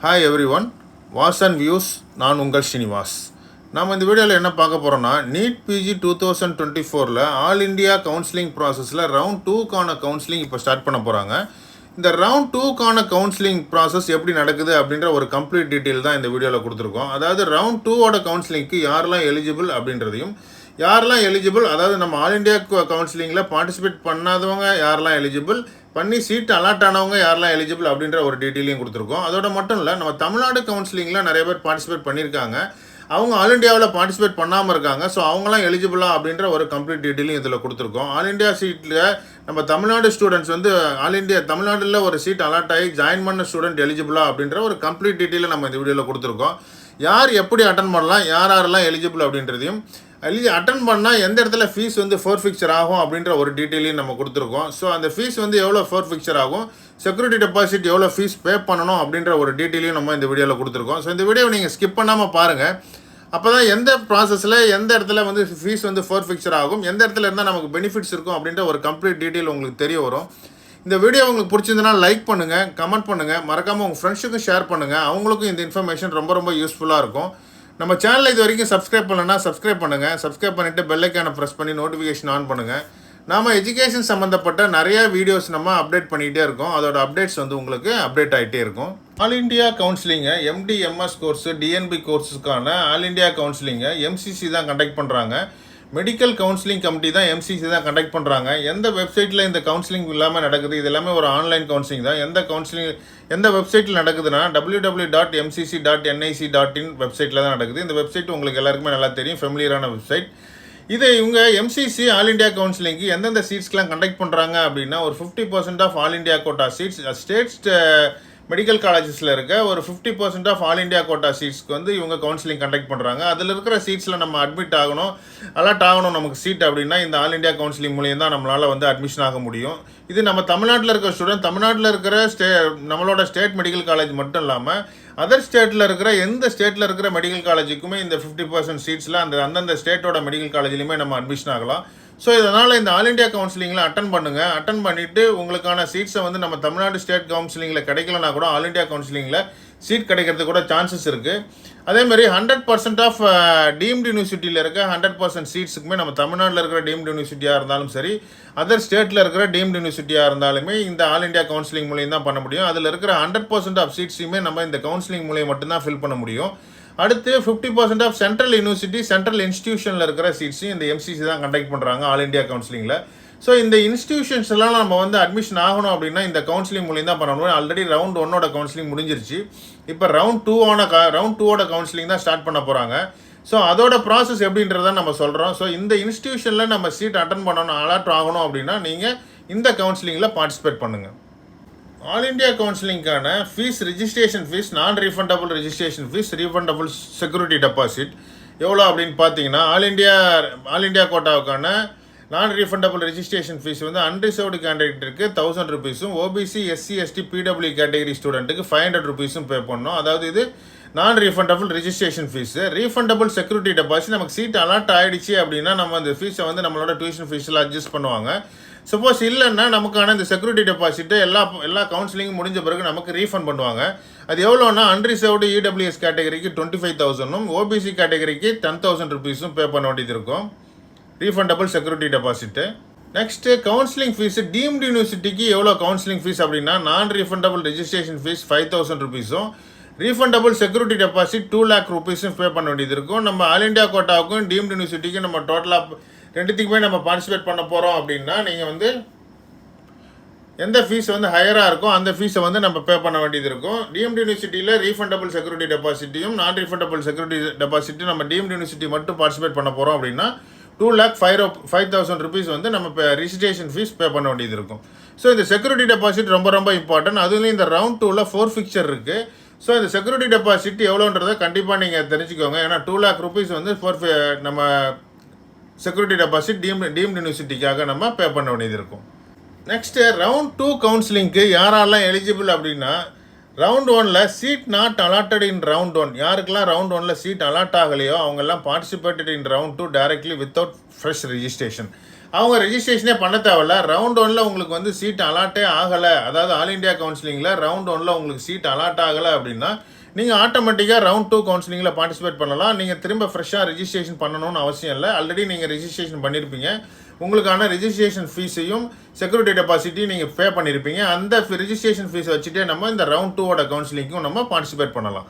Hi everyone, வாஸ் and views. நான் உங்கள் ஸ்ரீனிவாஸ். நாம் இந்த வீடியோவில் என்ன பார்க்க போகிறோன்னா, NEET PG 2024 all India counselling ப்ராசஸில் ரவுண்ட் 2க்கான கவுன்சிலிங் இப்போ ஸ்டார்ட் பண்ண போகிறாங்க. இந்த ரவுண்ட் 2க்கான கவுன்சிலிங் ப்ராசஸ் எப்படி நடக்குது அப்படின்ற ஒரு கம்ப்ளீட் டீட்டெயில் தான் இந்த வீடியோவில் கொடுத்துருக்கோம். அதாவது ரவுண்ட் 2ஓட கவுன்சிலிங்க்கு யாரெல்லாம் எலிஜிபிள் அப்படின்றதையும், யாரெல்லாம் எலிஜிபிள், அதாவது நம்ம ஆல் இண்டியா கவுன்சிலிங்கில் பார்ட்டிசிபேட் பண்ணாதவங்க யாரெல்லாம் எலிஜிபிள், பண்ணி சீட் அலாட் ஆனவங்க யாரெல்லாம் எலிஜிபிள் அப்படின்ற ஒரு டீட்டெயிலையும் கொடுத்துருக்கோம். அதோட மட்டும் இல்லை, நம்ம தமிழ்நாடு கவுன்சிலிங்கில் நிறைய பேர் பார்ட்டிசிபேட் பண்ணியிருக்காங்க, அவங்க ஆல் இண்டியாவில் பார்ட்டிசிபேட் பண்ணாமல் இருக்காங்க. ஸோ அவங்களாம் எலிஜிபிளா அப்படின்ற ஒரு கம்ப்ளீட் டீட்டெயிலும் இதில் கொடுத்துருக்கோம். ஆல் இண்டியா சீட்டில் நம்ம தமிழ்நாடு ஸ்டூடெண்ட்ஸ் வந்து ஆல் இண்டியா தமிழ்நாட்டில் ஒரு சீட் அலாட் ஆகி ஜாயின் பண்ண ஸ்டூடெண்ட் எலிஜிபிளா அப்படின்ற ஒரு கம்ப்ளீட் டீட்டெயிலை நம்ம இந்த வீடியோவில் கொடுத்துருக்கோம். யார் எப்படி அட்டன் பண்ணலாம், யாரெல்லாம் எலிஜிபிள் அப்படின்றதையும், அட்டன் பண்ணால் எந்த இடத்துல ஃபீஸ் வந்து ஃபோர்ஃபிக்சர் ஆகும் அப்படின்ற ஒரு டீட்டெயிலையும் நம்ம கொடுத்துருக்கோம். ஸோ அந்த ஃபீஸ் வந்து எவ்வளோ ஃபோர்ஃபிக்சர் ஆகும், செக்யூரிட்டி டெபாசிட் எவ்வளோ ஃபீஸ் பே பண்ணணும் அப்படின்ற ஒரு டீட்டெயிலையும் நம்ம இந்த வீடியோவில் கொடுத்துருக்கோம். ஸோ இந்த வீடியோவை நீங்கள் ஸ்கிப் பண்ணாமல் பாருங்கள். அப்போ தான் எந்த ப்ராசஸில் எந்த இடத்துல வந்து ஃபீஸ் வந்து ஃபோர்ஃபிக்சர் ஆகும், எந்த இடத்துல இருந்தால் நமக்கு பெனிஃபிட்ஸ் இருக்கும் அப்படின்ற ஒரு கம்ப்ளீட் டீட்டெயில் உங்களுக்கு தெரிய வரும். இந்த வீடியோ உங்களுக்கு பிடிச்சிருந்தனா லைக் பண்ணுங்கள், கமெண்ட் பண்ணுங்கள், மறக்காமல் உங்கள் ஃப்ரெண்ட்ஸுக்கும் ஷேர் பண்ணுங்கள். அவங்களுக்கும் இந்த இன்ஃபர்மேஷன் ரொம்ப யூஸ்ஃபுல்லாக இருக்கும். நம்ம சேனலை இது வரைக்கும் சப்ஸ்கிரைப் பண்ணலன்னா சப்ஸ்கிரைப் பண்ணுங்கள். சப்ஸ்கிரைப் பண்ணிவிட்டு பெல் ஐக்கானை ப்ரெஸ் பண்ணி நோட்டிஃபிகேஷன் ஆன் பண்ணுங்கள். நாம் எஜுகேஷன் சம்மந்தப்பட்ட நிறையா வீடியோஸ் நம்ம அப்டேட் பண்ணிகிட்டே இருக்கோம். அதோட அப்டேட்ஸ் வந்து உங்களுக்கு அப்டேட் ஆகிட்டே இருக்கும். ஆல் இண்டியா கவுன்சிலிங்கை எம்டி எம்எஸ் கோர்ஸு டிஎன்பி கோர்ஸுக்கான ஆல் இண்டியா கவுன்சிலிங்கை எம்சிசி தான் கண்டக்ட் பண்ணுறாங்க. மெடிக்கல் கவுன்சிலிங் கமிட்டி தான் எம்சிசி தான் கண்டக்ட் பண்ணுறாங்க. எந்த வெப்சைட்டில் இந்த கவுன்சிலிங் இல்லாமல் நடக்குது, இது எல்லாமே ஒரு ஆன்லைன் கவுன்சிலிங் தான். எந்த வெப்சைட்டில் நடக்குதுன்னா www.mcc.nic.in வெப்சைட்டில் தான் நடக்குது. இந்த வெப்சைட் உங்களுக்கு எல்லாருக்குமே நல்லா தெரியும், ஃபெமிலியரான வெப்சைட். இதை இவங்க எம்சிசி ஆல் இண்டியா கவுன்சிலிங்க்கு எந்தெந்த சீட்ஸ்க்கெலாம் கண்டக்ட் பண்ணுறாங்க அப்படின்னா, ஒரு 50% of all India quota seats, state medical காலேஜஸில் இருக்க ஒரு 50% ஆஃப் ஆல் இண்டியா கோட்டா சீட்ஸ்க்கு வந்து இவங்க கவுன்சிலிங் கண்டக்ட் பண்ணுறாங்க. அதில் இருக்கிற சீட்ஸில் நம்ம அட்மிட் ஆகணும், அலாட் ஆகணும் நமக்கு சீட் அப்படின்னா இந்த ஆல் இண்டியா கவுன்சிலிங் மூலியம் தான் நம்மளால் வந்து அட்மிஷன் ஆக முடியும். இது நம்ம தமிழ்நாட்டில் இருக்கிற ஸ்டூடெண்ட், தமிழ்நாட்டில் இருக்கிற நம்மளோட ஸ்டேட் மெடிக்கல் காலேஜ் மட்டும் இல்லாமல் அதர் ஸ்டேட்டில் இருக்கிற எந்த ஸ்டேட்டில் இருக்கிற மெடிக்கல் காலேஜுக்குமே இந்த 50% சீட்ஸில் அந்தந்த ஸ்டேட்டோட மெடிக்கல் காலேஜ்லையுமே நம்ம அட்மிஷன் ஆகலாம். ஸோ இதனால் இந்த ஆல் இண்டியா கவுன்சிலிங்கில் அட்டன் பண்ணுங்கள். அட்டன் பண்ணிவிட்டு உங்களுக்கான சீட்ஸை வந்து நம்ம தமிழ்நாடு ஸ்டேட் கவுன்சிலிங்கில் கிடைக்கலனா கூட ஆல் இண்டியா கவுன்சிலிங்கில் சீட் கிடைக்கிறதுக்கு கூட சான்சஸ் இருக்குது. அதேமாதிரி 100% ஆஃப் டீம்டு யூனிவர்சிட்டியில் இருக்க 100% சீட்ஸுக்குமே நம்ம தமிழ்நாட்டில் இருக்கிற டீம்டு யூனிவர்சிட்டியாக இருந்தாலும் சரி, அதர் ஸ்டேட்டில் இருக்கிற டீம்டு யூனிவர்சிட்டியாக இருந்தாலுமே இந்த ஆல் இண்டியா கவுன்சிலிங் மூலியம் தான் பண்ண முடியும். அதில் இருக்கிற 100% ஆஃப் சீட்ஸையுமே நம்ம இந்த கவுன்சிலிங் மூலியம் மட்டும்தான் ஃபில் பண்ண முடியும். அடுத்து 50% ஆஃப் சென்ட்ரல் யூனிவர்சிட்டி, சென்ட்ரல் இன்ஸ்டியூஷனில் இருக்கிற சீட்ஸையும் இந்த எம்சிசி தான் கண்டக்ட் பண்ணுறாங்க ஆல் இண்டியா கவுன்சிலிங்கில். ஸோ இந்த இன்ஸ்டியூஷன்ஸ் எல்லாம் நம்ம வந்து அட்மிஷன் ஆகணும் அப்படின்னா இந்த கவுன்சிலிங் மூலியம் தான் பண்ணணும். ஆல்ரெடி ரவுண்ட் 1ஓட கவுன்சிலிங் முடிஞ்சிருச்சு. இப்போ ரவுண்ட் 2ஓட கவுன்சிலிங் தான் ஸ்டார்ட் பண்ண போகிறாங்க. ஸோ அதோட ப்ராசஸ் எப்படின்றத நம்ம சொல்கிறோம். ஸோ இந்த இன்ஸ்டியூஷனில் நம்ம சீட் அட்டன் பண்ணணும், அலாட் ஆகணும் அப்படின்னா நீங்கள் இந்த கவுன்சிலிங்கில் பார்ட்டிசிபேட் பண்ணுங்கள். ஆல் இண்டியா கவுன்சிலிங்கான fees, registration fees, non refundable registration fees, refundable security deposit எவ்வளோ அப்படின்னு பார்த்தீங்கன்னா, ஆல் இண்டியா கோட்டாவுக்கான நான் ரீஃபண்டபிள் ரிஜிஸ்ட்ரேஷன் ஃபீஸ் வந்து அன்ரிசர்வ்டு கேண்டிடேட்டுக்கு 1000 ரூபீஸும், OBC, SC, ST, PW category ஸ்டூடெண்ட்டுக்கு 500 ரூபீஸும் பே பண்ணணும். அதாவது இது non refundable registration fees. Refundable security deposit, நமக்கு சீட் அலாட் ஆகிடுச்சு அப்படின்னா நம்ம அந்த ஃபீஸை வந்து நம்மளோட டியூஷன் ஃபீஸில் அட்ஜஸ்ட் பண்ணுவாங்க. சப்போஸ் இல்லைன்னா நமக்கான இந்த செக்யூரிட்டி டெபாசிட்டு எல்லா கவுன்சிலிங்கும் முடிஞ்ச பிறகு நமக்கு ரீஃபண்ட் பண்ணுவாங்க. அது எவ்வளோன்னா அன்ரிசர்வ்டு இடபிள்யூஎஸ் கேட்டகரிக்கு 25,000, ஓபிசி கேட்டகரிக்கு 10,000 ரூபீஸும் பே பண்ண வேண்டியது இருக்கும், refundable security deposit. Next counselling fees, deemed யூனிவர்சிட்டிக்கு எவ்வளோ கவுன்சிலிங் ஃபீஸ் அப்படின்னா, நான் ரீஃபண்டபிள் ரெஜிஸ்ட்ரேஷன் ஃபீஸ் 5,000 ரூபீஸும், ரீஃபண்டபிள் செக்யூரிட்டி டெபாசிட் 2 lakh ரூபீஸும் பே பண்ண வேண்டியது இருக்கும். நம்ம ஆல் இண்டியா கோட்டாவுக்கும் டீம்டு யூனிவர்சிட்டிக்கும் நம்ம டோட்டலாக ரெண்டுத்துக்குமே நம்ம பார்ட்டிசிபேட் பண்ண போகிறோம் அப்படின்னா நீங்கள் வந்து எந்த ஃபீஸ் வந்து ஹையராக இருக்கும் அந்த ஃபீஸை வந்து நம்ம பே பண்ண வேண்டியது இருக்கும். டீம்டு யூனிவர்சிட்டியில் ரீஃபண்டபிள் செக்யூரிட்டி டெபாசிட்டையும் நான் ரீஃபண்டபிள் செக்யூரிட்டி டெபாசிட்டும் நம்ம டீம்டு யூனிவர்சிட்டி மட்டும் பார்ட்டிசிபேட் பண்ண போகிறோம் அப்படின்னா 2,05,000 ரூபீஸ் வந்து நம்ம இப்போ ரிஜிஸ்ட்ரேஷன் ஃபீஸ் பே பண்ண வேண்டியது இருக்கும். ஸோ இந்த செக்யூரிட்டி டெபாசிட் ரொம்ப இம்பார்ட்டன்ட். அதுலேயும் இந்த ரவுண்ட் 2ல் ஃபோர்ஃபிக்சர் இருக்குது. ஸோ இந்த செக்யூரிட்டி டெபாசிட் எவ்வளோன்றதை கண்டிப்பாக நீங்கள் தெரிஞ்சுக்கோங்க. ஏன்னா 2 lakh ரூபீஸ் வந்து நம்ம செக்யூரிட்டி டெபாசிட் டீம்டு யூனிவர்சிட்டிக்காக நம்ம பே பண்ண வேண்டியது இருக்கும். நெக்ஸ்ட்டு ரவுண்ட் 2 கவுன்சிலிங்க்கு யாரெல்லாம் எலிஜிபிள் அப்படின்னா, ரவுண்ட் 1ல் seat not allotted in round 1, யாருக்கெல்லாம் ரவுண்ட் 1ல் சீட் அலாட் ஆகலையோ அவங்கெல்லாம் participated in round 2 directly without fresh registration. அவங்க ரெஜிஸ்ட்ரேஷனே பண்ண தேவையில்ல. ரவுண்ட் 1ல் உங்களுக்கு வந்து சீட் அலாட்டே ஆகலை, அதாவது ஆல் இண்டியா கவுன்சிலிங்கில் ரவுண்ட் 1ல் உங்களுக்கு சீட் அலாட் ஆகலை அப்படின்னா நீங்கள் ஆட்டோமேட்டிக்காக ரவுண்ட் 2 கவுன்சிலிங்கில் பார்ட்டிசிபேட் பண்ணலாம். நீங்கள் திரும்ப ஃப்ரெஷ்ஷாக ரெஜிஸ்ட்ரேஷன் பண்ணணும்னு அவசியம் இல்லை. ஆல்ரெடி நீங்கள் ரெஜிஸ்ட்ரேஷன் பண்ணியிருப்பீங்க. உங்களுக்கான ரெஜிஸ்ட்ரேஷன் ஃபீஸையும் செக்யூரிட்டி டெபாசிட்டையும் நீங்கள் பே பண்ணியிருப்பீங்க. அந்த ரெஜிஸ்ட்ரேஷன் ஃபீஸை வச்சுட்டே நம்ம இந்த ரவுண்ட் 2ஓட கவுன்சிலிங்க்கும் நம்ம பார்ட்டிசிபேட் பண்ணலாம்.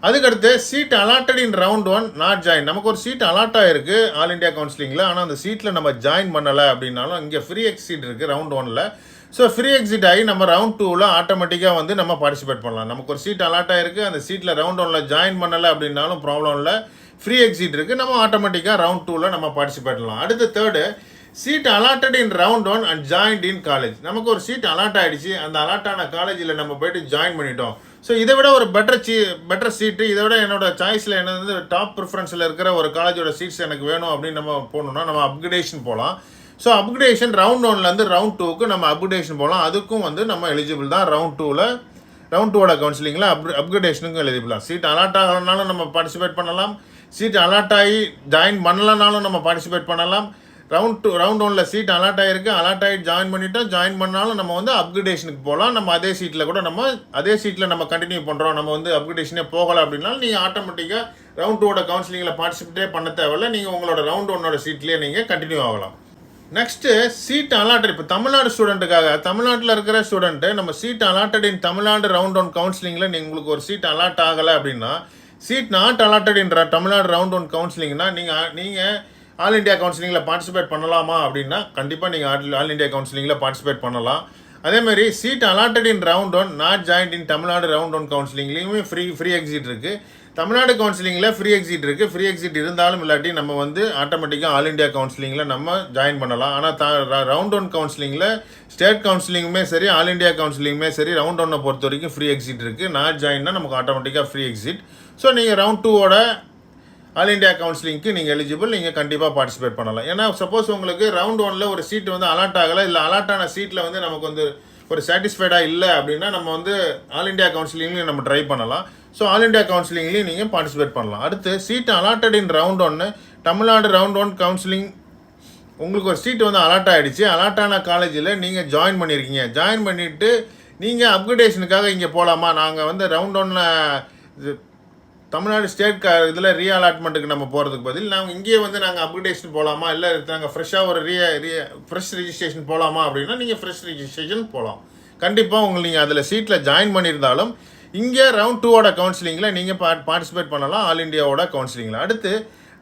அதுக்கடுத்து seat allotted in round 1 not join. நமக்கு ஒரு சீட் அலாட் ஆகிருக்கு ஆல் இண்டியா கவுன்சிலிங்கில், ஆனால் அந்த சீட்டில் நம்ம ஜாயின் பண்ணலை அப்படின்னாலும் இங்கே ஃப்ரீ எக்ஸிட் இருக்குது ரவுண்ட் 1ல். ஸோ ஃப்ரீ எக்ஸிட் ஆகி நம்ம ரவுண்ட் 2ல் ஆட்டோமேட்டிக்காக வந்து நம்ம பார்ட்டிசிபேட் பண்ணலாம். நமக்கு ஒரு சீட் அலாட் ஆகிருக்கு, அந்த சீட்டில் ரவுண்ட் 1ல் ஜாயின் பண்ணலை அப்படின்னாலும் ப்ராப்ளம் இல்லை, ஃப்ரீ எக்ஸிட் இருக்குது, நம்ம ஆட்டோமேட்டிக்காக ரவுண்ட் 2ல் நம்ம பார்ட்டிசிபேட் பண்ணலாம். அடுத்து third seat allotted in round 1 and joined in college. நமக்கு ஒரு சீட் அலாட் ஆகிடுச்சு, அந்த அலாட்டான காலேஜில் நம்ம போய்ட்டு ஜாயின் பண்ணிட்டோம். ஸோ இதை விட ஒரு பெட்டர் சீட்டு, இதை விட என்னோட சாய்ஸில் என்ன வந்து டாப் ப்ரிஃபரன்ஸில் இருக்கிற ஒரு காலேஜோட சீட்ஸ் எனக்கு வேணும் அப்படின்னு நம்ம போகணுன்னா நம்ம அப்கிரேடேஷன் போகலாம். ஸோ அப்கிரேடேஷன் ரவுண்ட் 1லேருந்து ரவுண்ட் 2க்கு நம்ம அப்கிரேடேஷன் போகலாம். அதுக்கும் வந்து நம்ம எலிஜிபிள் தான். ரவுண்ட் 2ஓட கவுன்சிலிங்கில் அப்கிரேடேஷனுக்கும் எலிஜிபிள் தான். சீட் அலாட் ஆகலனாலும் நம்ம பார்ட்டிசிபேட் பண்ணலாம், சீட் அலாட் ஆகி ஜாயின் பண்ணலனாலும் நம்ம பார்ட்டிசிபேட் பண்ணலாம். ரவுண்ட் 1ல் சீட் அலாட் ஆகிருக்கு, அலாட் ஆகி ஜாயின் பண்ணிட்டோம், ஜாயின் பண்ணாலும் நம்ம வந்து அப்கிரேடேஷனுக்கு போகலாம். நம்ம அதே சீட்டில் கூட அதே சீட்டில் நம்ம கண்டினியூ பண்ணுறோம், நம்ம வந்து அப்கிரேடேஷனே போகலை அப்படின்னாலும் நீங்கள் ஆட்டோமேட்டிக்காக ரவுண்ட் 2ஓட கவுன்சிலிங்கில் பார்ட்டிசிபேட்டே பண்ண தேவையில்லை. நீங்கள் உங்களோட ரவுண்ட் 1ஓட சீட்லேயே நீங்கள் கண்டினியூ ஆகலாம். Next seat allotted. இப்போ தமிழ்நாடு ஸ்டூடெண்ட்டுக்காக, தமிழ்நாட்டில் இருக்கிற ஸ்டூடெண்ட்டு நம்ம seat allotted in Tamil Nadu round 1 கவுன்சிலிங்கில் உங்களுக்கு ஒரு சீட் அலாட் ஆகலை அப்படின்னா, seat not allotted in Tamil Nadu round 1 கவுன்சிலிங்னா நீங்கள் ஆல் இண்டியா கவுன்சிலிங்கில் பார்ட்டிசிபேட் பண்ணலாமா அப்படின்னா கண்டிப்பாக நீங்கள் ஆல் இண்டியா கவுன்சிலிங்கில் பார்ட்டிசிபேட் பண்ணலாம். அதேமாதிரி seat allotted in round 1 not joined in Tamil Nadu round 1 கவுன்சிலிங்லேயுமே ஃப்ரீ எக்ஸிட் இருக்குது. தமிழ்நாடு கவுன்சிலிங்கில் ஃப்ரீ எக்ஸிட் இருக்குது. ஃப்ரீ எக்ஸிட் இருந்தாலும் இல்லாட்டி நம்ம வந்து ஆட்டோமேட்டிக்காக ஆல் இண்டியா கவுன்சிலிங்கில் நம்ம ஜாயின் பண்ணலாம். ஆனால் ரவுண்ட் 1 கவுன்சிலிங்கில் ஸ்டேட் கவுன்சிலிங்குமே சரி, ஆல் இண்டியா கவுன்சிலிங்குமே சரி, ரவுண்ட் 1 பொறுத்த வரைக்கும் ஃப்ரீ எக்ஸிட் இருக்குது. நாட் ஜாயின்னா நமக்கு ஆட்டோமேட்டிக்காக ஃப்ரீ எக்ஸிட். ஸோ நீங்கள் ரவுண்ட் 2ஓட ஆல் இண்டியா கவுன்சிலிங்க்கு நீங்கள் எலிஜிபிள், நீங்கள் கண்டிப்பாக பார்ட்டிசிபேட் பண்ணலாம். ஏன்னா சப்போஸ் உங்களுக்கு ரவுண்ட் 1ல் ஒரு சீட் வந்து அலாட் ஆகலை, இல்லை அலாட்டான சீட்டில் வந்து நமக்கு வந்து ஒரு சாட்டிஸ்ஃபைடாக இல்லை அப்படின்னா நம்ம வந்து ஆல் இண்டியா கவுன்சிலிங்லேயும் நம்ம ட்ரை பண்ணலாம். ஸோ ஆல் இண்டியா கவுன்சிலிங்லேயும் நீங்கள் பார்ட்டிசிபேட் பண்ணலாம். அடுத்து seat allotted in round 1 Tamil Nadu round 1 counselling. உங்களுக்கு ஒரு சீட் வந்து அலாட் ஆகிடுச்சு, அலாட்டான காலேஜில் நீங்கள் ஜாயின் பண்ணியிருக்கீங்க. ஜாயின் பண்ணிவிட்டு நீங்கள் அப்கிரேடேஷனுக்காக இங்கே போகலாமா, நாங்கள் வந்து ரவுண்ட் 1 தமிழ்நாடு ஸ்டேட் இதில் ரீஅலாட்மெண்ட்டுக்கு நம்ம போகிறதுக்கு பதில் நாங்கள் இங்கேயே வந்து நாங்கள் அப்கிரேடேஷன் போகலாமா, இல்லை நாங்கள் ஃப்ரெஷ்ஷாக ஒரு ஃப்ரெஷ் ரெஜிஸ்ட்ரேஷன் போகலாமா அப்படின்னா நீங்கள் ஃப்ரெஷ் ரெஜிஸ்ட்ரேஷன் போகலாம். கண்டிப்பாக உங்களுக்கு நீங்கள் அதில் சீட்டில் ஜாயின் பண்ணியிருந்தாலும் இங்கே ரவுண்ட் 2ஓட கவுன்சிலிங்கில் நீங்கள் பார்ட்டிசிபேட் பண்ணலாம் ஆல் இண்டியாவோட கவுன்சிலிங்கில். அடுத்து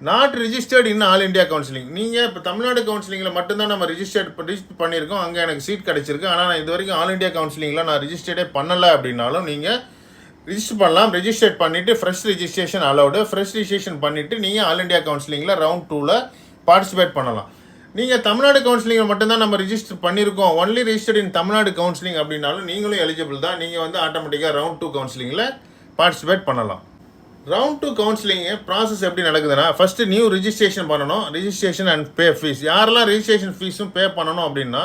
not registered in all India counselling. நீங்கள் இப்போ தமிழ்நாடு கவுன்சிலிங்கில் மட்டும்தான் நம்ம ரிஜிஸ்டர் பண்ணியிருக்கோம், அங்கே எனக்கு சீட் கிடச்சிருக்கு, ஆனால் நான் இது வரைக்கும் ஆல் இண்டியா கவுன்சிலிங்கில் நான் ரிஜிஸ்டர்டே பண்ணலை அப்படின்னாலும் நீங்கள் ரிஜிஸ்டர் பண்ணலாம். ரெஜிஸ்டர் பண்ணிவிட்டு fresh registration allowed. Fresh registration பண்ணிவிட்டு நீங்கள் ஆல் இண்டியா கவுன்சிலிங்கில் ரவுண்ட் 2ல் பார்ட்டிசிபேட் பண்ணலாம். நீங்கள் தமிழ்நாடு கவுன்சிலிங்கில் மட்டும்தான் நம்ம ரிஜிஸ்டர் பண்ணியிருக்கோம், ஒன்லி ரிஜிஸ்டர்ட் இன் தமிழ்நாடு கவுன்சிலிங் அப்படின்னாலும் நீங்களும் எலிஜிபிள் தான். நீங்கள் வந்து ஆட்டோமேட்டிக்காக ரவுண்ட் 2 கவுன்சிலிங்கில் பார்ட்டிசிபேட் பண்ணலாம். ரவுண்ட் 2 கவுன்சிலிங் ப்ராசஸ் எப்படி நடக்குதுன்னா, ஃபஸ்ட்டு நியூ ரிஜிஸ்ட்ரேஷன் பண்ணணும், ரிஜிஸ்ட்ரேஷன் அண்ட் பே ஃபீஸ். யாரெல்லாம் ரிஜிஸ்ட்ரேஷன் ஃபீஸும் பே பண்ணணும் அப்படின்னா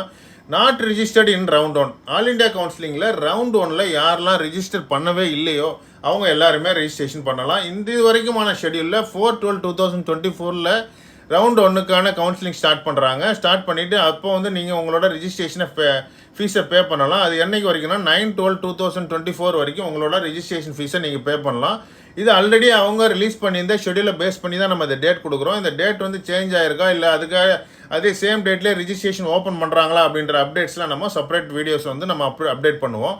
not registered in round 1 all India கவுன்சிலிங்கில் ரவுண்ட் 1ல் யாரெல்லாம் ரிஜிஸ்டர் பண்ணவே இல்லையோ அவங்க எல்லாருமே ரெஜிஸ்ட்ரேஷன் பண்ணலாம். இது வரைக்குமான ஷெடியூலில் 4/12/2024 ரவுண்ட் 1க்கான கவுன்சிலிங் ஸ்டார்ட் பண்ணுறாங்க. ஸ்டார்ட் பண்ணிவிட்டு அப்போ வந்து நீங்கள் உங்களோட ரிஜிஸ்ட்ரேஷனை ஃபீஸை பே பண்ணலாம். அது என்னைக்கு வரைக்கும்னா 9/12/2024 வரைக்கும் உங்களோட ரிஜிஸ்ட்ரேஷன் ஃபீஸை நீங்கள் பே பண்ணலாம். இது ஆல்ரெடி அவங்க ரிலீஸ் பண்ணியிருந்த ஷெடியூலை பேஸ் பண்ணி தான் நம்ம இந்த டேட் கொடுக்குறோம். இந்த டேட் வந்து சேஞ்ச் ஆகிருக்கா, இல்லை அதுக்காக அதே சேம் டேட்லேயே ரிஜிஸ்ட்ரேஷன் ஓப்பன் பண்ணுறாங்களா அப்படின்ற அப்டேட்ஸ்லாம் நம்ம செப்பரேட் வீடியோஸ் வந்து நம்ம அப்டேட் பண்ணுவோம்.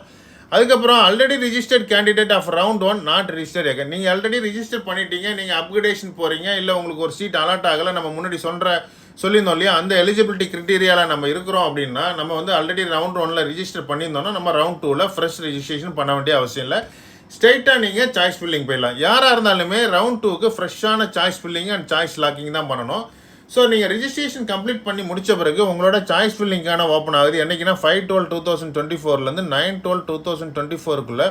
அதுக்கப்புறம் already registered candidate of round 1 not register ஏக. நீங்கள் ஆல்ரெடி ரிஜிஸ்டர் பண்ணிட்டீங்க, நீங்கள் அப்கிரேடேஷன் போகிறீங்க, இல்லை உங்களுக்கு ஒரு சீட் அலாட் ஆகலை, நம்ம முன்னாடி சொல்லியிருந்தோம் இல்லையா, அந்த எலிஜிபிலிட்டி கிரிட்டீரியாவில் நம்ம இருக்கிறோம் அப்படின்னா நம்ம வந்து ஆல்ரெடி ரவுண்ட் 1ல் ரிஜிஸ்டர் பண்ணியிருந்தோம்னா நம்ம ரவுண்ட் 2ல் ஃப்ரெஷ் ரெஜிஸ்ட்ரேஷன் பண்ண வேண்டிய அவசியம் இல்லை. ஸ்ட்ரெயிட்டாக நீங்கள் சாய்ஸ் ஃபில்லிங் போயிடலாம். யாராக இருந்தாலுமே ரவுண்ட் 2க்கு ஃப்ரெஷ்ஷான choice filling and choice locking தான் பண்ணணும். ஸோ நீங்கள் ரிஜிஸ்ட்ரேஷன் கம்ப்ளீட் பண்ணி முடித்த பிறகு உங்களோட சாய்ஸ் ஃபில்லிங்கான ஓப்பன் ஆகுது. என்றைக்குன்னா 5/12/2024 9/12/2024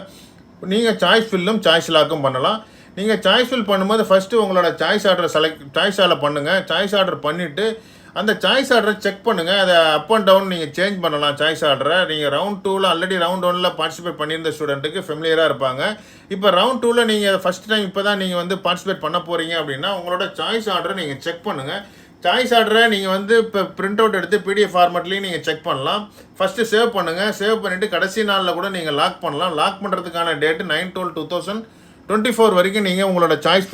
நீங்கள் சாய்ஸ் ஃபில்லும் சாய்ஸ் லாக்கும் பண்ணலாம். நீங்கள் சாய்ஸ் ஃபில் பண்ணும்போது ஃபஸ்ட்டு உங்களோட சாய்ஸ் ஆர்டரை சாய்ஸ் ஆர்டர் பண்ணுங்கள். சாய்ஸ் ஆர்டர் பண்ணிவிட்டு அந்த சாய்ஸ் ஆர்டரை செக் பண்ணுங்கள். அதை அப் அண்ட் டவுன் நீங்கள் சேஞ்ச் பண்ணலாம். சாய்ஸ் ஆர்டரை நீங்கள் ரவுண்ட் 2ல் ஆல்ரெடி ரவுண்ட் 1ல் பார்ட்டிசிபேட் பண்ணியிருந்த ஸ்டூடெண்ட்டுக்கு ஃபெமிலியராக இருப்பாங்க. இப்போ ரவுண்ட் 2ல் நீங்கள் ஃபஸ்ட் டைம் இப்போ தான் நீங்கள் வந்து பார்ட்டிசிபேட் பண்ண போகிறீங்க அப்படின்னா உங்களோட சாய்ஸ் ஆர்டரை நீங்கள் செக் பண்ணுங்கள். சாய்ஸ் ஆர்டரை நீங்கள் வந்து இப்போ பிரிண்ட் அவுட் எடுத்து பிடிஎஃப் ஃபார்மேட்லேயும் நீங்கள் செக் பண்ணலாம். ஃபஸ்ட்டு சேவ் பண்ணுங்கள். சேவ் பண்ணிவிட்டு கடைசி நாளில் கூட நீங்கள் லாக் பண்ணலாம். லாக் பண்ணுறதுக்கான டேட்டு 9/12/2024 வரைக்கும் நீங்கள் உங்களோட சாய்ஸ்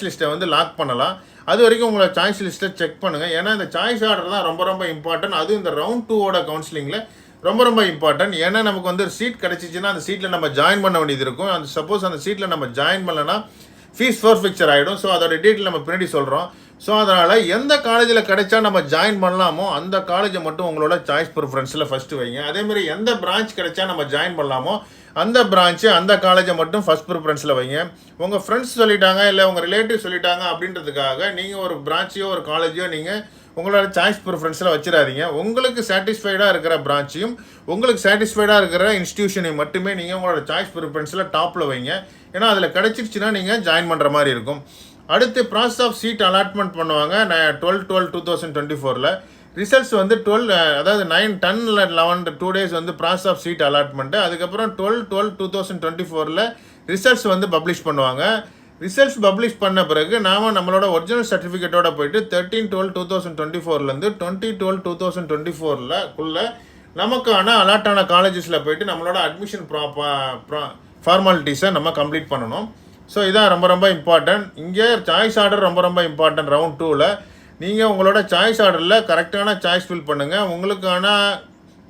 லிஸ்ட்டை வந்து லாக் பண்ணலாம். அது வரைக்கும் உங்களோட சாய்ஸ் லிஸ்ட்டை செக் பண்ணுங்கள். ஏன்னா இந்த சாய்ஸ் ஆர்டர் தான் ரொம்ப ரொம்ப இம்பார்ட்டன்ட். அதுவும் இந்த ரவுண்ட் 2 கவுன்சிலிங்கில் ரொம்ப ரொம்ப இம்பார்ட்டன்ட். ஏன்னா நமக்கு வந்து சீட் கிடச்சிச்சின்னா அந்த சீட்டில் நம்ம ஜாயின் பண்ண வேண்டியது இருக்கும். அந்த சப்போஸ் அந்த சீட்டில் நம்ம ஜாயின் பண்ணலன்னா ஃபீஸ் ஃபோர்ஃபிக்சர் ஆகிடும். ஸோ அதோட டீட்டெயில் நம்ம பின்னாடி சொல்கிறோம். ஸோ அதனால் எந்த காலேஜில் கிடைச்சா நம்ம ஜாயின் பண்ணலாமோ அந்த காலேஜை மட்டும் உங்களோட சாய்ஸ் ப்ரிஃபரன்ஸில் ஃபஸ்ட்டு வைங்க. அதேமாதிரி எந்த பிரான்ச் கிடைச்சா நம்ம ஜாயின் பண்ணலாமோ அந்த பிரான்ச்சு அந்த காலேஜை மட்டும் ஃபஸ்ட் ப்ரிஃபரன்ஸில் வைங்க. உங்கள் ஃப்ரெண்ட்ஸ் சொல்லிட்டாங்க இல்லை உங்கள் ரிலேட்டிவ் சொல்லிட்டாங்க அப்படின்றதுக்காக நீங்கள் ஒரு பிரான்ச்சையோ ஒரு காலேஜையோ நீங்கள் உங்களோட சாய்ஸ் ப்ரிஃபரன்ஸில் வச்சிடாதீங்க. உங்களுக்கு சாட்டிஸ்ஃபைடாக இருக்கிற பிரான்ச்சையும் உங்களுக்கு சாட்டிஸ்ஃபைடாக இருக்கிற இன்ஸ்டியூஷனையும் மட்டுமே நீங்கள் உங்களோட சாய்ஸ் ப்ரிஃபரன்ஸில் டாப்பில் வைங்க. ஏன்னா அதில் கிடச்சிருச்சுன்னா நீங்கள் ஜாயின் பண்ணுற மாதிரி இருக்கும். அடுத்து ப்ராசஸ் ஆஃப் சீட் அலாட்மெண்ட் பண்ணுவாங்க 12/12/2024. ரிசல்ட்ஸ் வந்து 9, 10, 11 2 days வந்து ப்ராசஸ் ஆஃப் சீட் அலாட்மெண்ட்டு. அதுக்கப்புறம் 12/12/2024 ரிசல்ட்ஸ் வந்து பப்ளிஷ் பண்ணுவாங்க. ரிசல்ட்ஸ் பப்ளிஷ் பண்ண பிறகு நாம் நம்மளோட ஒரிஜினல் சர்டிஃபிகேட்டோட போயிட்டு 13/12/2024 20/12/2024 நமக்கான அலாட்டான காலேஜஸில் போயிட்டு நம்மளோட அட்மிஷன் ஃபார்மாலிட்டிஸை நம்ம கம்ப்ளீட் பண்ணணும். ஸோ இதான் ரொம்ப ரொம்ப இம்பார்ட்டன்ட். இங்கே சாய்ஸ் ஆர்டர் ரொம்ப ரொம்ப இம்பார்ட்டன்ட். ரவுண்ட் 2ல் நீங்கள் உங்களோட சாய்ஸ் ஆர்டரில் கரெக்டான சாய்ஸ் ஃபில் பண்ணுங்கள். உங்களுக்கான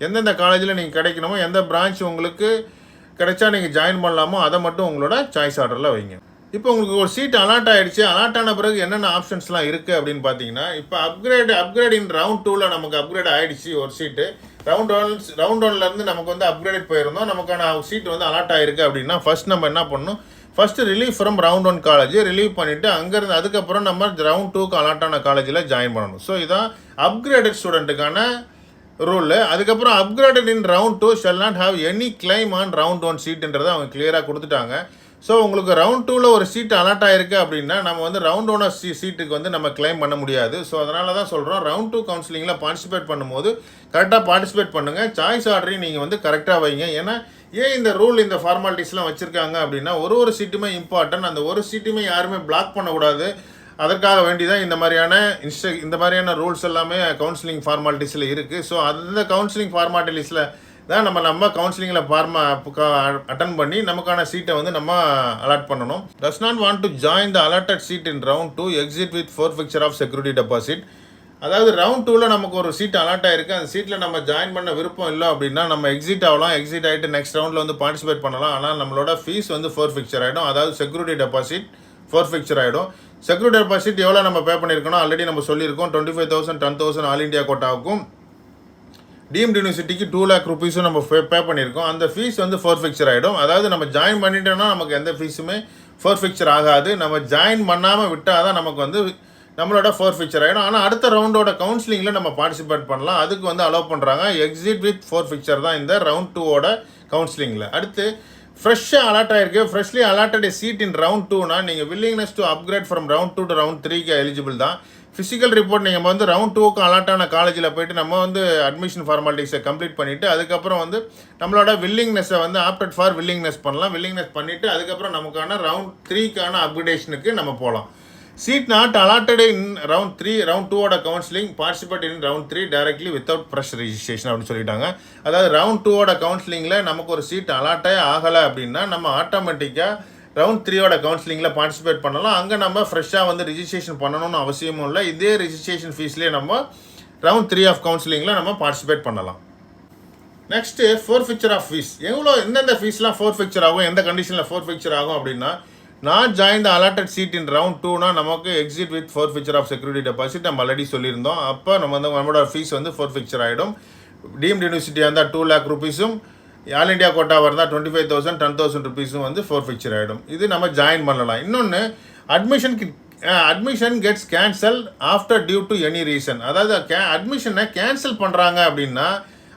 எந்தெந்த காலேஜில் நீங்கள் கிடைக்கணுமோ எந்த பிரான்ச் உங்களுக்கு கிடைச்சா நீங்கள் ஜாயின் பண்ணலாமோ அதை மட்டும் உங்களோட சாய்ஸ் ஆர்டரில் வைங்க. இப்போ உங்களுக்கு ஒரு சீட் அலாட் ஆகிடுச்சு. அலாட் ஆன பிறகு என்னென்ன ஆப்ஷன்ஸ்லாம் இருக்குது அப்படின்னு பார்த்தீங்கன்னா, இப்போ அப்கிரேட் இன் ரவுண்ட் 2ல் நமக்கு அப்கிரேட் ஆகிடுச்சு ஒரு சீட்டு. ரவுண்ட் 1லேருந்து நமக்கு வந்து அப்கிரேட் போயிருந்தோம். நமக்கான சீட் வந்து அலாட் ஆகிருக்கு அப்படின்னா ஃபஸ்ட் நம்ம என்ன பண்ணணும், first relieve from round 1 college relieve பண்ணிவிட்டு அங்கேருந்து அதுக்கப்புறம் நம்ம ரவுண்ட் 2க்கு அலாட்டான காலேஜில் ஜாயின் பண்ணணும். ஸோ இதான் அப்கிரேடட் ஸ்டூடெண்ட்டுக்கான ரூல். அதுக்கப்புறம் upgraded in round 2 shall not have any claim on round 1 சீட்டுன்றதை அவங்க கிளியராக கொடுத்துட்டாங்க. ஸோ உங்களுக்கு ரவுண்ட் 2ல் ஒரு சீட் அலாட் ஆகிருக்கு அப்படின்னா நம்ம வந்து ரவுண்ட் 1 சீட்டுக்கு வந்து நம்ம கிளைம் பண்ண முடியாது. ஸோ அதனால தான் சொல்கிறோம், ரவுண்ட் 2 கவுன்சிலிங்கில் பார்ட்டிசிபேட் பண்ணும்போது கரெக்டாக பார்ட்டிசிபேட் பண்ணுங்கள். சாய்ஸ் ஆர்டரையும் நீங்கள் வந்து கரெக்டாக வைங்க. ஏன்னா ஏன் இந்த ரூல் இந்த ஃபார்மாலிட்டிஸ்லாம் வச்சுருக்காங்க அப்படின்னா ஒரு சீட்டுமே இம்பார்ட்டன்ட். அந்த ஒரு சீட்டுமே யாருமே பிளாக் பண்ணக்கூடாது. அதற்காக வேண்டி தான் இந்த மாதிரியான ரூல்ஸ் எல்லாமே கவுன்சிலிங் ஃபார்மாலிட்டிஸில் இருக்குது. ஸோ அந்த கவுன்சிலிங் ஃபார்மாலிட்டிஸில் தான் நம்ம கவுன்சிலிங்கில் அட்டன் பண்ணி நமக்கான சீட்டை வந்து நம்ம அலாட் பண்ணணும். Does not want to join the allotted seat in round 2 exit with forfeiture of security deposit. அதாவது ரவுண்ட் 2ல் நமக்கு ஒரு சீட் அலாட் ஆகிருக்கு. அந்த சீட்டில் நம்ம ஜாயின் பண்ண விருப்பம் இல்லை அப்படின்னா நம்ம எக்ஸிட் ஆகலாம். எக்ஸிட் ஆகிட்டு நெக்ஸ்ட் ரவுண்டில் வந்து பார்ட்டிசிபேட் பண்ணலாம். ஆனால் நம்மளோட ஃபீஸ் வந்து forfeiture ஆகிடும். அதாவது செக்யூரிட்டி டெபாசிட் forfeiture ஆகிடும். செக்யூரிட்டி டெபாசிட் எவ்வளோ நம்ம பே பண்ணியிருக்கணும் ஆல்ரெடி நம்ம சொல்லியிருக்கோம். 25,000 10,000 ஆல் இண்டியா கோட்டாவுக்கும் டீம்டு யூனிவர்சிட்டிக்கு 2 lakh rupees நம்ம பே பண்ணியிருக்கோம். அந்த ஃபீஸ் வந்து forfeiture ஆகிடும். அதாவது நம்ம ஜாயின் பண்ணிட்டோன்னா நமக்கு எந்த ஃபீஸுமே forfeiture ஆகாது. நம்ம ஜாயின் பண்ணாமல் விட்டால் தான் நமக்கு வந்து நம்மளோட forfeiture ஆகிடும். ஆனால் அடுத்த ரவுண்டோட கவுன்சிலிங்கில் நம்ம பார்ட்டிசிபேட் பண்ணலாம். அதுக்கு வந்து அலோவ் பண்ணுறாங்க. எக்ஸிட் வித் forfeiture தான் இந்த ரவுண்ட் 2 கவுன்சிலிங்கில். அடுத்து ஃப்ரெஷ்ஷாக அலாட் ஆகிருக்கு. Freshly allotted seat in round 2னா நீங்கள் willingness to upgrade from round 2 to round 3க்கு எலிஜிபிள் தான். ஃபிசிக்கல் ரிப்போர்ட் நீங்கள் வந்து ரவுண்ட் 2க்கு அலாட்டான காலேஜில் போய்ட்டு நம்ம வந்து அட்மிஷன் ஃபார்மாலிட்டிஸை கம்ப்ளீட் பண்ணிவிட்டு அதுக்கப்புறம் வந்து நம்மளோட வில்லிங்னஸை வந்து ஆப்டட் ஃபார் வில்லிங்னஸ் பண்ணலாம். வில்லிங்னஸ் பண்ணிவிட்டு அதுக்கப்புறம் நமக்கான ரவுண்ட் 3க்கான அப்கிரேஷனுக்கு நம்ம போகலாம். Seat not allotted in round 3 round 2 counselling participate in round 3 directly without fresh registration அப்படின்னு சொல்லிட்டாங்க. அதாவது ரவுண்ட் 2 கவுன்சிலிங்கில் நமக்கு ஒரு சீட் அலாட்டே ஆகலை அப்படின்னா நம்ம ஆட்டோமேட்டிக்காக ரவுண்ட் 3 கவுன்சிலிங்கில் பார்ட்டிசிபேட் பண்ணலாம். அங்கே நம்ம ஃப்ரெஷ்ஷாக வந்து ரிஜிஸ்ட்ரேஷன் பண்ணணும்னு அவசியமும் இல்லை. இதே ரிஜிஸ்ட்ரேஷன் ஃபீஸ்லேயே நம்ம ரவுண்ட் 3 கவுன்சிலிங்கில் நம்ம பார்ட்டிசிபேட் பண்ணலாம். Next forfeiture of fees. எந்தெந்த ஃபீஸ்லாம் forfeiture ஆகும், எந்த கண்டிஷனில் forfeiture ஆகும் அப்படின்னா, not join the allotted seat in round 2னா நமக்கு exit with forfeiture of security deposit நம்ம ஆல்ரெடி சொல்லியிருந்தோம். அப்போ நம்மளோட ஃபீஸ் வந்து forfeiture ஆகிடும். டீம்டு யூனிவர்சிட்டியாக இருந்தால் 2 lakh rupeesம் ஆல் இண்டியா கோட்டாவாக இருந்தால் 25,000 10,000 rupeesம் வந்து forfeiture ஆகிடும். இது நம்ம ஜாயின் பண்ணலாம். இன்னொன்று admission gets cancel after due to any reason. அதாவது அட்மிஷனை கேன்சல் பண்ணுறாங்க அப்படின்னா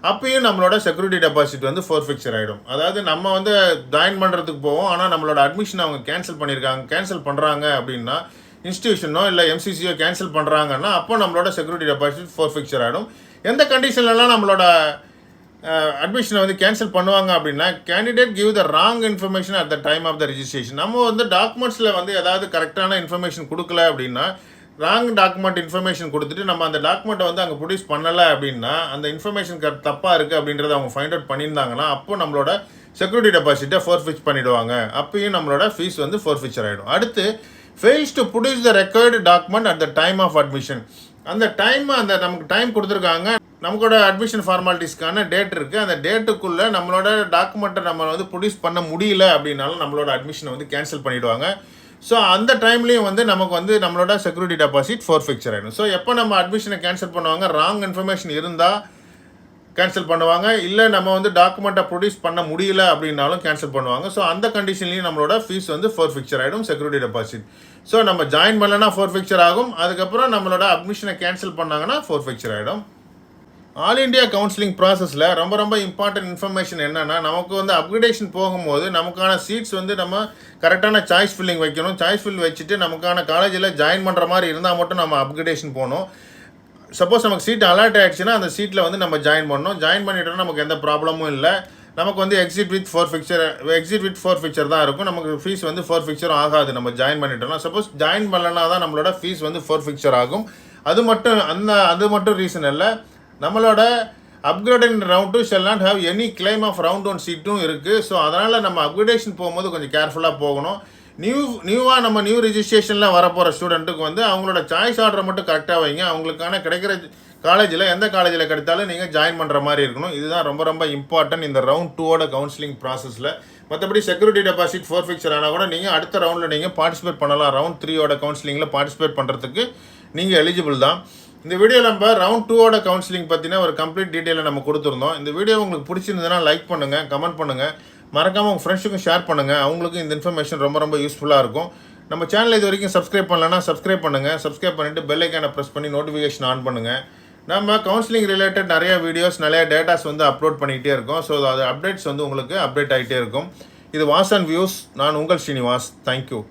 அப்பயும் நம்மளோட செக்யூரிட்டி டெபாசிட் வந்து forfeiture ஆகிடும். அதாவது நம்ம வந்து ஜாயின் பண்ணுறதுக்கு போவோம், ஆனால் நம்மளோட அட்மிஷன் அவங்க கேன்சல் பண்ணுறாங்க அப்படின்னா இன்ஸ்டியூஷனோ இல்லை எம்சிசியோ கேன்சல் பண்ணுறாங்கன்னா அப்போ நம்மளோட செக்யூரிட்டி டெபாசிட் forfeiture ஆகிடும். எந்த கண்டிஷன்லலாம் நம்மளோட அட்மிஷனை வந்து கேன்சல் பண்ணுவாங்க அப்படின்னா, candidate give the wrong information at the time of the registration. நம்ம வந்து டாக்குமெண்ட்ஸில் வந்து ஏதாவது கரெக்டான இன்ஃபர்மேஷன் கொடுக்கல அப்படின்னா ராங் டாக்குமெண்ட் இன்ஃபர்மேஷன் கொடுத்துட்டு நம்ம அந்த டாக்குமெண்ட்டை வந்து அங்கே ப்ரொடியூஸ் பண்ணலை அப்படின்னா அந்த இன்ஃபர்மேஷன் தப்பாக இருக்குது அப்படின்றத அவங்க ஃபைண்ட் அவுட் பண்ணியிருந்தாங்கன்னா அப்போ நம்மளோட செக்யூரிட்டி டெபாசிட்டை ஃபோர்ஃபிச் பண்ணிவிடுவாங்க. அப்பயும் நம்மளோட ஃபீஸ் வந்து ஃபோர்ஃபிச்சர் ஆகிடும். அடுத்து fails to produce the required document at the time of admission. அந்த நமக்கு டைம் கொடுத்துருக்காங்க, நமக்கோட அட்மிஷன் ஃபார்மாலிட்டிஸ்க்கான டேட் இருக்குது, அந்த டேட்டுக்குள்ளே நம்மளோட டாக்குமெண்ட்டை நம்ம வந்து ப்ரொடியூஸ் பண்ண முடியல அப்படின்னாலும் நம்மளோட அட்மிஷனை வந்து கேன்சல் பண்ணிவிடுவாங்க. ஸோ அந்த டைம்லேயும் வந்து நமக்கு வந்து நம்மளோட செக்யூரிட்டி டெபாசிட் ஃபோர்ஃபிக்சர் ஆகிடும். ஸோ எப்போ நம்ம அட்மிஷனை கேன்சல் பண்ணுவாங்க, ராங் இன்ஃபர்மேஷன் இருந்தால் கேன்சல் பண்ணுவாங்க, இல்லை நம்ம வந்து டாக்குமெண்ட்டை ப்ரொடியூஸ் பண்ண முடியல அப்படின்னாலும் கேன்சல் பண்ணுவாங்க. ஸோ அந்த கண்டிஷன்லேயும் நம்மளோட ஃபீஸ் வந்து ஃபோர்ஃபிக்சர் ஆகிடும், செக்யூரிட்டி டெபாசிட். ஸோ நம்ம ஜாயின் பண்ணலன்னா ஃபோர்ஃபிக்சர் ஆகும், அதுக்கப்புறம் நம்மளோட அட்மிஷனை கேன்சல் பண்ணாங்கன்னா ஃபோர்ஃபிக்சர் ஆகிடும். ஆல் இண்டியா கவுன்சிலிங் ப்ராசஸில் ரொம்ப ரொம்ப இம்பார்ட்டன்ட் இன்ஃபர்மேஷன் என்னென்னா, நமக்கு வந்து அப்கிரேடேஷன் போகும்போது நமக்கான சீட்ஸ் வந்து நம்ம கரெக்டான சாய்ஸ் ஃபில்லிங் வைக்கணும். சாய்ஸ் ஃபில் வச்சுட்டு நமக்கான காலேஜில் ஜாயின் பண்ணுற மாதிரி இருந்தால் மட்டும் நம்ம அப்கிரேடேஷன் போகணும். சப்போஸ் நமக்கு சீட் அலாட் ஆகிடுச்சுன்னா அந்த சீட்டில் வந்து நம்ம ஜாயின் பண்ணணும். ஜாயின் பண்ணிட்டோம்னா நமக்கு எந்த ப்ராப்ளமும் இல்லை. நமக்கு வந்து எக்ஸிட் வித் ஃபோர்ஃபிக்சர் தான் இருக்கும். நமக்கு ஃபீஸ் வந்து ஃபோர்ஃபிக்சரும் ஆகாது நம்ம ஜாயின் பண்ணிட்டோம்னா. சப்போஸ் ஜாயின் பண்ணலன்னா தான் நம்மளோட ஃபீஸ் வந்து ஃபோர்ஃபிக்சர் ஆகும். அது மட்டும் ரீசன் இல்லை, நம்மளோட upgradation round 2 shall not have any claim of round 1 சீட்டும் இருக்குது. ஸோ அதனால் நம்ம அப்கிரேடேஷன் போகும்போது கொஞ்சம் கேர்ஃபுல்லாக போகணும். நியூ ரிஜிஸ்ட்ரேஷனில் வரப்போகிற ஸ்டூடெண்ட்டுக்கு வந்து அவங்களோட சாய்ஸ் ஆர்டரை மட்டும் கரெக்டாக வைங்க. அவங்களுக்கான கிடைக்கிற காலேஜில் எந்த காலேஜில் கிடைத்தாலும் நீங்கள் ஜாயின் பண்ணுற மாதிரி இருக்கணும். இதுதான் ரொம்ப ரொம்ப இம்பார்ட்டன்ட் இந்த ரவுண்ட் 2ஓட கவுன்சிலிங் ப்ராசஸில். மற்றபடி செக்யூரிட்டி டெபாசிட் ஃபோர்ஃபிக்சர் ஆனால் கூட நீங்கள் அடுத்த ரவுண்டில் நீங்கள் பார்ட்டிசிபேட் பண்ணலாம். ரவுண்ட் 3ஓட கவுன்சிலிங்கில் பார்ட்டிசிபேட் பண்ணுறதுக்கு நீங்கள் எலிஜிபிள் தான். இந்த வீடியோ நம்ம ரவுண்ட் 2ஓட கவுன்சிலிங் பற்றின ஒரு கம்ப்ளீட் டீட்டெயிலை நம்ம கொடுத்துருந்தோம். இந்த வீடியோ உங்களுக்கு பிடிச்சிருந்ததுன்னா லைக் பண்ணுங்கள், கமெண்ட் பண்ணுங்கள், மறக்காமல் உங்கள் ஃப்ரெண்ட்ஸுக்கும் ஷேர் பண்ணுங்கள். அவங்களுக்கும் இந்த இன்ஃபர்மேஷன் ரொம்ப ரொம்ப யூஸ்ஃபுல்லாக இருக்கும். நம்ம சேனல் இது வரைக்கும் சப்ஸ்கிரைப் பண்ணலன்னா சப்ஸ்கிரைப் பண்ணுங்கள். சப்ஸ்கிரைப் பண்ணிவிட்டு பெல் ஐக்கானை ப்ரெஸ் பண்ணி நோட்டிஃபிகேஷன் ஆன் பண்ணுங்கள். நம்ம கவுன்சிலிங் ரிலேட்டட் நிறைய வீடியோஸ், நிறைய டேட்டாஸ் வந்து அப்லோட் பண்ணிகிட்டே இருக்கோம். ஸோ அது அப்டேட்ஸ் வந்து உங்களுக்கு அப்டேட் ஆகிட்டே இருக்கும். இது வாஸ் அண்ட் வியூஸ். நான் உங்கள் ஸ்ரீனிவாஸ். தேங்க்யூ.